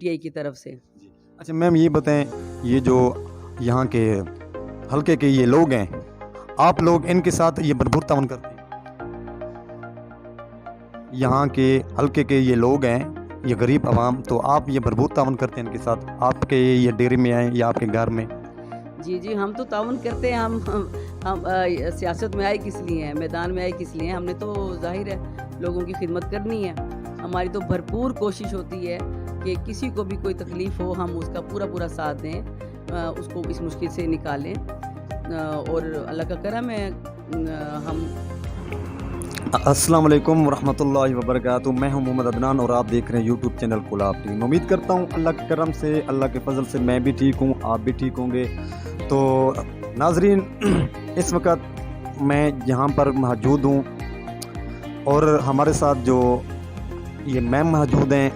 T I کی طرف سے. اچھا میم یہ بتائیں، یہ جو یہاں کے حلقے کے یہ لوگ ہیں، آپ لوگ ان کے ساتھ یہ بھرپور تعاون کرتے ہیں؟ یہاں کے حلقے کے یہ لوگ ہیں، یہ غریب عوام، تو آپ یہ بھرپور تعاون کرتے ہیں ان کے ساتھ؟ آپ کے یہ ڈیرے میں آئیں یا آپ کے گھر میں؟ جی ہم تو تعاون کرتے ہیں. ہم سیاست میں آئے کس لیے ہیں، میدان میں آئے کس لیے ہیں؟ ہم نے تو ظاہر ہے لوگوں کی خدمت کرنی ہے. ہماری تو بھرپور کوشش ہوتی ہے کہ کسی کو بھی کوئی تکلیف ہو ہم اس کا پورا ساتھ دیں، اس کو اس مشکل سے نکالیں. اور اللہ کا کرم ہے. ہم السلام علیکم ورحمۃ اللہ وبرکاتہ. میں ہوں محمد عدنان اور آپ دیکھ رہے ہیں یوٹیوب چینل کولاپ ٹی وی. امید کرتا ہوں اللہ کے کرم سے، اللہ کے فضل سے میں بھی ٹھیک ہوں، آپ بھی ٹھیک ہوں گے. تو ناظرین، اس وقت میں یہاں پر موجود ہوں اور ہمارے ساتھ جو یہ میم موجود ہیں،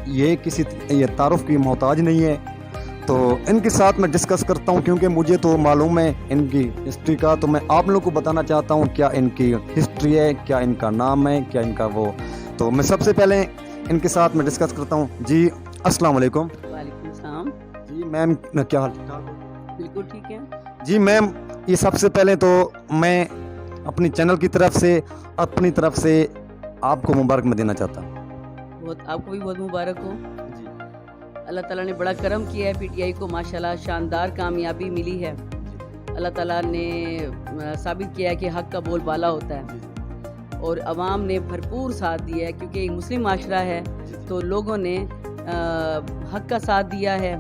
یہ کسی تعارف کی محتاج نہیں ہے. تو ان کے ساتھ میں ڈسکس کرتا ہوں کیونکہ مجھے تو معلوم ہے ان کی ہسٹری کا، تو میں آپ لوگوں کو بتانا چاہتا ہوں کیا ان کی ہسٹری ہے، کیا ان کا نام ہے، کیا ان کا وہ. تو میں سب سے پہلے ان کے ساتھ میں ڈسکس کرتا ہوں. جی السلام علیکم. وعلیکم السلام. جی میم کیا حال؟ بالکل ٹھیک ہے. جی میم، یہ سب سے پہلے تو میں اپنی چینل کی طرف سے، اپنی طرف سے آپ کو مبارک دینا چاہتا ہوں. آپ کو بھی بہت مبارک ہو. اللہ تعالیٰ نے بڑا کرم کیا ہے، پی ٹی آئی کو ماشاءاللہ شاندار کامیابی ملی ہے. اللہ تعالیٰ نے ثابت کیا ہے کہ حق کا بول بالا ہوتا ہے اور عوام نے بھرپور ساتھ دیا ہے، کیونکہ ایک مسلم معاشرہ ہے تو لوگوں نے حق کا ساتھ دیا ہے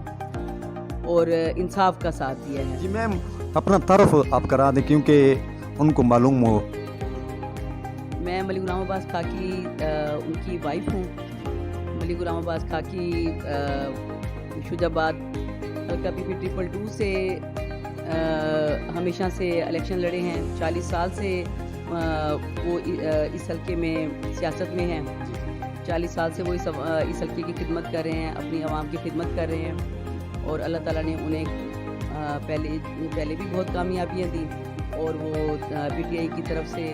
اور انصاف کا ساتھ دیا ہے. جی میم، اپنا تعارف آپ کرا دیں کیونکہ ان کو معلوم ہو. میں ملک غلام عباس خاکی ان کی وائف ہوں. ملک غلام عباس خاکی شجاع آباد حلقہ پی پی 222 سے ہمیشہ سے الیکشن لڑے ہیں. 40 سال سے وہ اس حلقے میں سیاست میں ہیں. 40 سال سے وہ اس حلقے کی خدمت کر رہے ہیں، اپنی عوام کی خدمت کر رہے ہیں اور اللہ تعالیٰ نے انہیں پہلے بھی بہت کامیابیاں دی اور وہ پی ٹی آئی کی طرف سے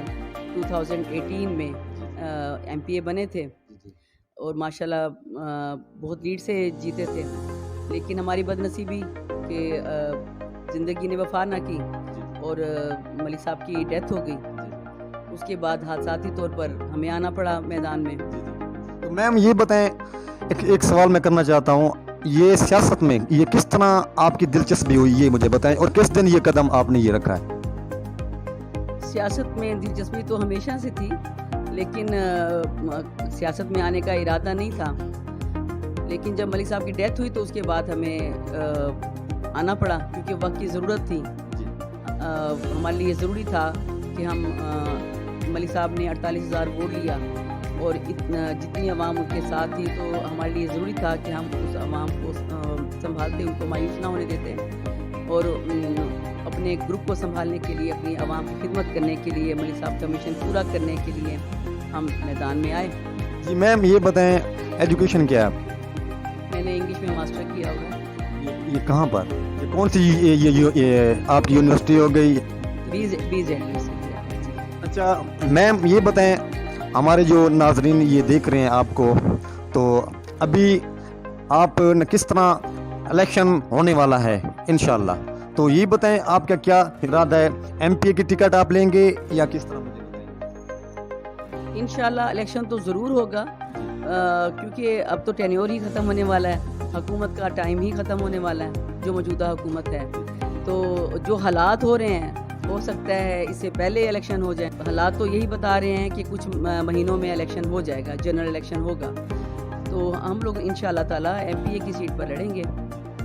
2018 میں ایم پی اے بنے تھے اور ماشاءاللہ بہت لیڈ سے جیتے تھے. لیکن ہماری بد نصیبی کہ زندگی نے وفا نہ کی اور ملک صاحب کی ڈیتھ ہو گئی. اس کے بعد حادثاتی طور پر ہمیں آنا پڑا میدان میں. تو میم یہ بتائیں، ایک سوال میں کرنا چاہتا ہوں، یہ سیاست میں یہ کس طرح آپ کی دلچسپی ہوئی، یہ مجھے بتائیں، اور کس دن یہ قدم آپ نے یہ رکھا ہے؟ سیاست میں دلچسپی تو ہمیشہ سے تھی، لیکن سیاست میں آنے کا ارادہ نہیں تھا. لیکن جب ملک صاحب کی ڈیتھ ہوئی تو اس کے بعد ہمیں آنا پڑا کیونکہ وقت کی ضرورت تھی. ہمارے لیے ضروری تھا کہ ہم ملک صاحب نے 48,000 ووٹ لیا اور جتنی عوام ان کے ساتھ تھی تو ہمارے لیے ضروری تھا کہ ہم اس عوام کو سنبھالتے، ان کو مایوس نہ ہونے دیتے اور اپنے گروپ کو سنبھالنے کے لیے، اپنی عوام کی خدمت کرنے کے لیے، ملک صاحب کا مشن پورا کرنے کے لیے ہم میدان میں آئے. جی میم یہ بتائیں، ایجوکیشن کیا ہے؟ میں نے انگلش میں ماسٹر کیا ہوا ہے. یہ کہاں پر، یہ کون سی یہ آپ کی یونیورسٹی ہو گئی؟ B Z university. اچھا میم یہ بتائیں، ہمارے جو ناظرین یہ دیکھ رہے ہیں آپ کو، تو ابھی آپ کس طرح الیکشن ہونے والا ہے انشاءاللہ، تو یہ بتائیں آپ کا کیا ارادہ ہے؟ ایم پی اے کی ٹکٹ آپ لیں گے یا کس طرح؟ انشاءاللہ الیکشن تو ضرور ہوگا کیونکہ اب تو ٹینیور ہی ختم ہونے والا ہے، حکومت کا ٹائم ہی ختم ہونے والا ہے جو موجودہ حکومت ہے. تو جو حالات ہو رہے ہیں ہو سکتا ہے اس سے پہلے الیکشن ہو جائے. حالات تو یہی بتا رہے ہیں کہ کچھ مہینوں میں الیکشن ہو جائے گا، جنرل الیکشن ہوگا. تو ہم لوگ انشاءاللہ تعالیٰ ایم پی اے کی سیٹ پر لڑیں گے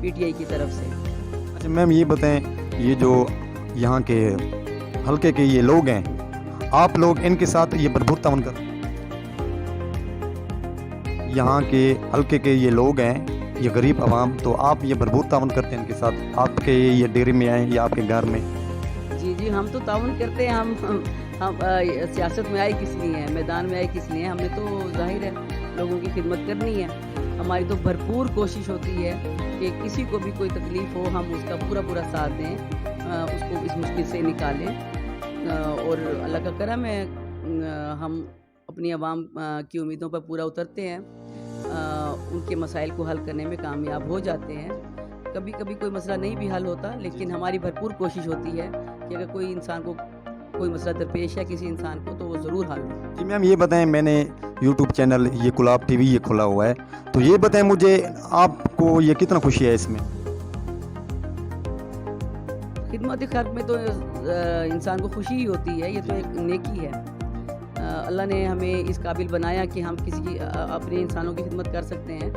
پی ٹی آئی کی طرف سے. اچھا میم یہ بتائیں، یہ جو یہاں کے حلقے کے یہ لوگ ہیں، آپ لوگ ان کے ساتھ یہ بھرپور تعاون کرتے ہیں؟ یہاں کے حلقے کے یہ لوگ ہیں، یہ غریب عوام، تو آپ یہ بھرپور تعاون کرتے ہیں ان کے ساتھ؟ آپ کے یہ ڈیرے میں آئیں یا آپ کے گھر میں؟ جی ہم تو تعاون کرتے ہیں. ہم سیاست میں آئے کس لیے ہیں، میدان میں آئے کس لیے ہیں؟ ہم نے تو ظاہر ہے لوگوں کی خدمت کرنی ہے. ہماری تو بھرپور کوشش ہوتی ہے کہ کسی کو بھی کوئی تکلیف ہو ہم اس کا پورا ساتھ دیں، اس کو اس مشکل سے نکالیں. اور اللہ کا کرم ہے ہم اپنی عوام کی امیدوں پر پورا اترتے ہیں ان کے مسائل کو حل کرنے میں کامیاب ہو جاتے ہیں. کبھی کبھی کوئی مسئلہ نہیں بھی حل ہوتا, لیکن ہماری بھرپور کوشش ہوتی ہے کہ اگر کوئی انسان کو کوئی مسئلہ درپیش ہے کسی انسان کو تو وہ ضرور حل ہو. جی میم یہ بتائیں, میں نے یوٹیوب چینل یہ کلاب ٹی وی یہ کھلا ہوا ہے, تو یہ بتائیں مجھے آپ کو یہ کتنا خوشی ہے اس میں؟ خدمت خلق میں تو انسان کو خوشی ہی ہوتی ہے, یہ تو ایک نیکی ہے. اللہ نے ہمیں اس قابل بنایا کہ ہم کسی کی اپنے انسانوں کی خدمت کر سکتے ہیں,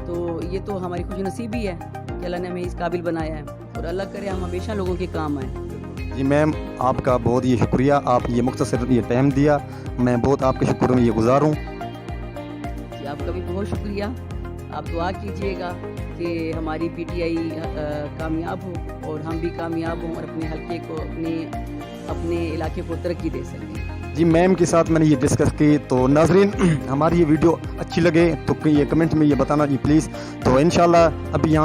تو یہ تو ہماری خوش نصیبی ہے کہ اللہ نے ہمیں اس قابل بنایا ہے, اور اللہ کرے ہم ہمیشہ لوگوں کے کام آئیں. جی میم آپ کا بہت یہ شکریہ, آپ یہ مختصر یہ ٹائم دیا, میں بہت آپ کے شکر میں یہ گزار ہوں. جی آپ کا بھی بہت شکریہ. آپ دعا کیجئے گا کہ ہماری پی ٹی آئی کامیاب ہو اور ہم بھی کامیاب ہوں اور اپنے حلقے کو اپنے علاقے کو ترقی دے سکیں. جی میم کے ساتھ میں نے یہ ڈسکس کی. تو ناظرین ہماری یہ ویڈیو اچھی لگے تو یہ کمنٹ میں یہ بتانا جی پلیز. تو انشاءاللہ ابھی یہاں